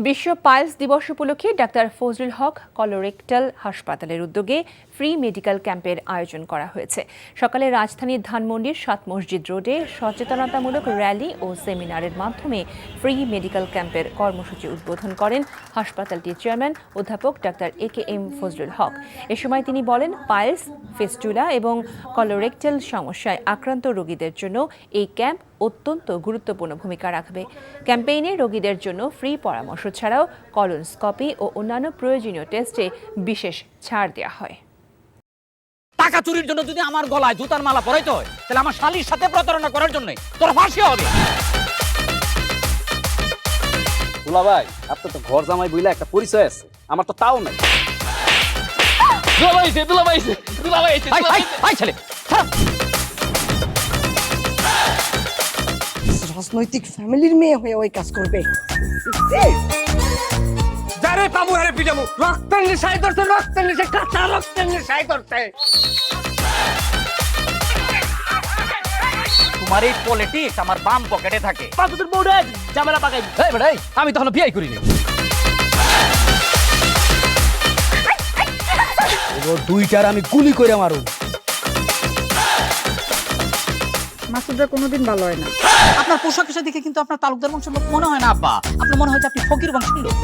বিশ্ব পাইলস দিবস উপলক্ষে ডাক্তার ফজলুল হক কলোরেক্টাল হাসপাতালের উদ্যোগে ফ্রি মেডিকেল ক্যাম্পের আয়োজন করা হয়েছে। সকালে রাজধানীর ধানমন্ডির ৭ মসজিদ রোডে সচেতনতামূলক র্যালি ও সেমিনারের মাধ্যমে ফ্রি মেডিকেল ক্যাম্পের কর্মসূচি উদ্বোধন করেন হাসপাতালটির চেয়ারম্যান অধ্যাপক ডাক্তার এ.কে.এম ফজলুল হক। এ সময় তিনি বলেন, পাইলস, ফিস্টুলা এবং কলোরেক্টাল সমস্যায় আক্রান্ত রোগীদের জন্য এই ক্যাম্প অত্যন্ত গুরুত্বপূর্ণ ভূমিকা রাখবে। ক্যাম্পেইনে রোগীদের জন্য ফ্রি পরামর্শ ছাড়াও কলোনোস্কপি ও অন্যান্য প্রয়োজনীয় টেস্টে বিশেষ ছাড় দেওয়া হয়। টাকা চুরির জন্য যদি আমার গলায় জুতার মালা পরাইতে হয়, তাহলে আমার শালীর সাথে প্রতারণা করার জন্য তোর ফাঁসি হবে। দুলা ভাই, আপনার তো ঘর জামাই বইলা একটা পরিচয় আছে, আমার তো তাও নাই। রাজনৈতিক ফ্যামিলির মেয়ে হয়ে ওই কাজ করবে। যারে পাবো আরে পিটাবো, রক্তের নেশায় ধরতে, রক্তের নেশায়, কাঁচা রক্তের নেশায় ধরতে। তোমার এই পলিটিক্স আমার বাম পকেটে থাকে। পাঁচদের বউরে ঝামেলা পাকাই। এই বেটাই, আমি তখন বিয়ে করিনি। দুইটার আমি গুলি করে মারু। মাসুদরা কোনোদিন ভালো হয় না। আপনার পোশাক আশাক দেখে কিন্তু আপনার তালুকদার বংশের লোক মনে হয় না আব্বা, আপনার মনে হয় যে আপনি ফকির বংশের লোক।